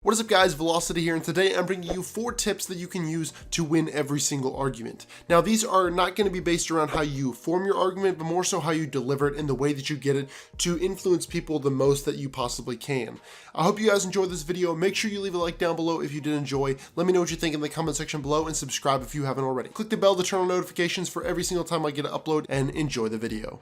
What is up guys, Velocity here, and today I'm bringing you 4 tips that you can use to win every single argument. Now these are not going to be based around how you form your argument, but more so how you deliver it and the way that you get it to influence people the most that you possibly can. I hope you guys enjoyed this video. Make sure you leave a like down below if you did enjoy. Let me know what you think in the comment section below and subscribe if you haven't already. Click the bell to turn on notifications for every single time I get an upload, and enjoy the video.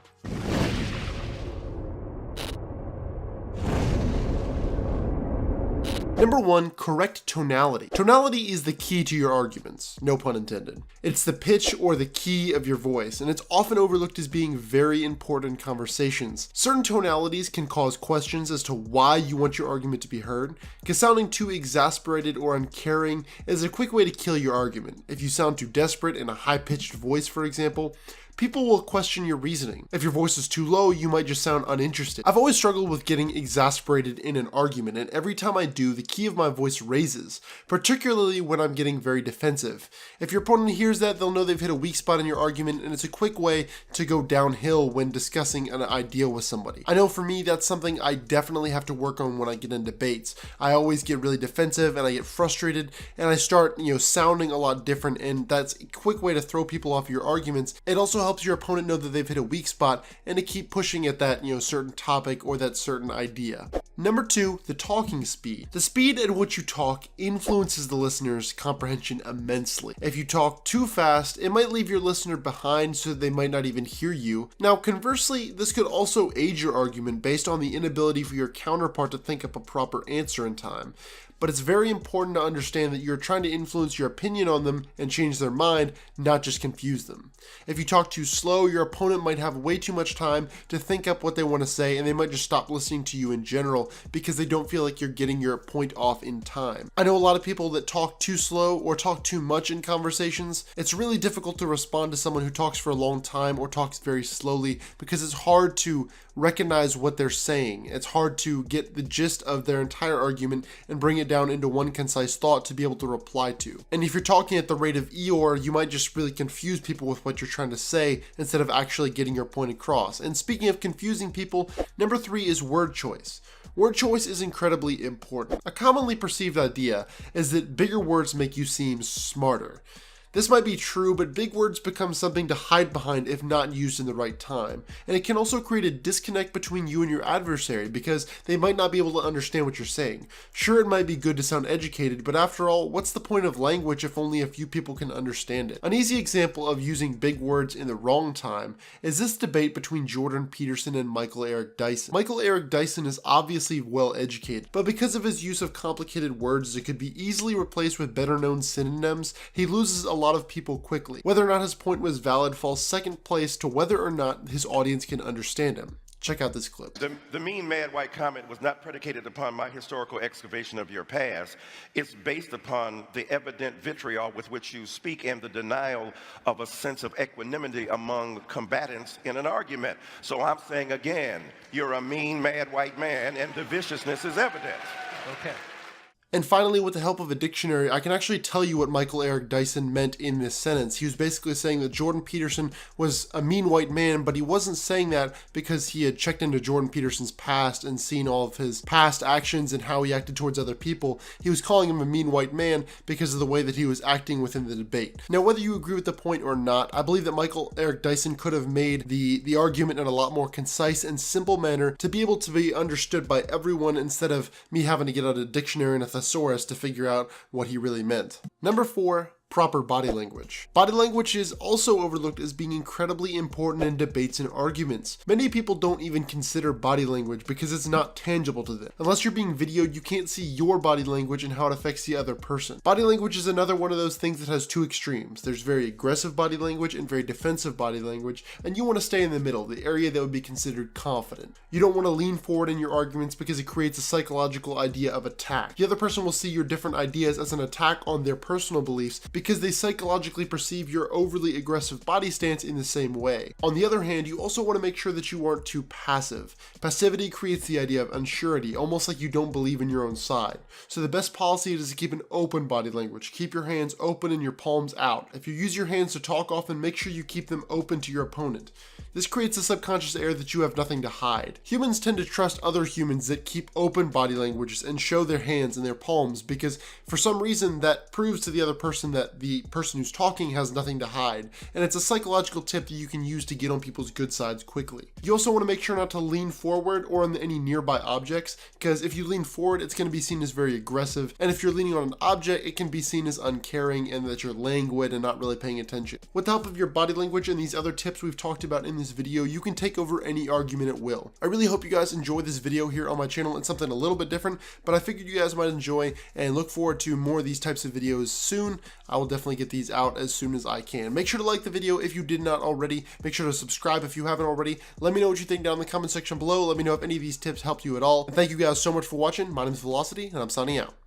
Number 1, correct tonality. Tonality is the key to your arguments, no pun intended. It's the pitch or the key of your voice, and it's often overlooked as being very important in conversations. Certain tonalities can cause questions as to why you want your argument to be heard, because sounding too exasperated or uncaring is a quick way to kill your argument. If you sound too desperate in a high-pitched voice, for example, people will question your reasoning. If your voice is too low, you might just sound uninterested. I've always struggled with getting exasperated in an argument, and every time I do, the key of my voice raises, particularly when I'm getting very defensive. If your opponent hears that, they'll know they've hit a weak spot in your argument, and it's a quick way to go downhill when discussing an idea with somebody. I know for me, that's something I definitely have to work on when I get in debates. I always get really defensive, and I get frustrated, and I start, sounding a lot different, and that's a quick way to throw people off your arguments. It also helps your opponent know that they've hit a weak spot and to keep pushing at that certain topic or that certain idea. Number 2, the talking speed. The speed at which you talk influences the listener's comprehension immensely. If you talk too fast, it might leave your listener behind so that they might not even hear you. Now conversely, this could also aid your argument based on the inability for your counterpart to think up a proper answer in time. But it's very important to understand that you're trying to influence your opinion on them and change their mind, not just confuse them. If you talk too slow, your opponent might have way too much time to think up what they want to say, and they might just stop listening to you in general because they don't feel like you're getting your point off in time. I know a lot of people that talk too slow or talk too much in conversations. It's really difficult to respond to someone who talks for a long time or talks very slowly because it's hard to recognize what they're saying. It's hard to get the gist of their entire argument and bring it down into one concise thought to be able to reply to. And if you're talking at the rate of Eeyore, you might just really confuse people with what you're trying to say instead of actually getting your point across. And speaking of confusing people, number 3 is word choice. Word choice is incredibly important. A commonly perceived idea is that bigger words make you seem smarter. This might be true, but big words become something to hide behind if not used in the right time. And it can also create a disconnect between you and your adversary because they might not be able to understand what you're saying. Sure, it might be good to sound educated, but after all, what's the point of language if only a few people can understand it? An easy example of using big words in the wrong time is this debate between Jordan Peterson and Michael Eric Dyson. Michael Eric Dyson is obviously well educated, but because of his use of complicated words that could be easily replaced with better known synonyms, he loses a lot of people quickly. Whether or not his point was valid falls second place to whether or not his audience can understand him. Check out this clip. The mean mad white comment was not predicated upon my historical excavation of your past. It's based upon the evident vitriol with which you speak and the denial of a sense of equanimity among combatants in an argument. So I'm saying again, you're a mean mad white man and the viciousness is evident. Okay. And finally, with the help of a dictionary, I can actually tell you what Michael Eric Dyson meant in this sentence. He was basically saying that Jordan Peterson was a mean white man, but he wasn't saying that because he had checked into Jordan Peterson's past and seen all of his past actions and how he acted towards other people. He was calling him a mean white man because of the way that he was acting within the debate. Now, whether you agree with the point or not, I believe that Michael Eric Dyson could have made the argument in a lot more concise and simple manner to be able to be understood by everyone instead of me having to get out a dictionary and a thesaurus to figure out what he really meant. Number 4, proper body language. Body language is also overlooked as being incredibly important in debates and arguments. Many people don't even consider body language because it's not tangible to them. Unless you're being videoed, you can't see your body language and how it affects the other person. Body language is another one of those things that has two extremes. There's very aggressive body language and very defensive body language, and you want to stay in the middle, the area that would be considered confident. You don't want to lean forward in your arguments because it creates a psychological idea of attack. The other person will see your different ideas as an attack on their personal beliefs because they psychologically perceive your overly aggressive body stance in the same way. On the other hand, you also want to make sure that you aren't too passive. Passivity creates the idea of unsurety, almost like you don't believe in your own side. So the best policy is to keep an open body language. Keep your hands open and your palms out. If you use your hands to talk often, make sure you keep them open to your opponent. This creates a subconscious air that you have nothing to hide. Humans tend to trust other humans that keep open body languages and show their hands and their palms because for some reason that proves to the other person that the person who's talking has nothing to hide, and it's a psychological tip that you can use to get on people's good sides quickly. You also want to make sure not to lean forward or on any nearby objects, because if you lean forward it's going to be seen as very aggressive, and if you're leaning on an object it can be seen as uncaring and that you're languid and not really paying attention. With the help of your body language and these other tips we've talked about in this video, you can take over any argument at will. I really hope you guys enjoy this video here on my channel. It's something a little bit different, but I figured you guys might enjoy and look forward to more of these types of videos soon. I will definitely get these out as soon as I can. Make sure to like the video if you did not already. Make sure to subscribe if you haven't already. Let me know what you think down in the comment section below. Let me know if any of these tips helped you at all. And thank you guys so much for watching. My name is Velocity, and I'm signing out.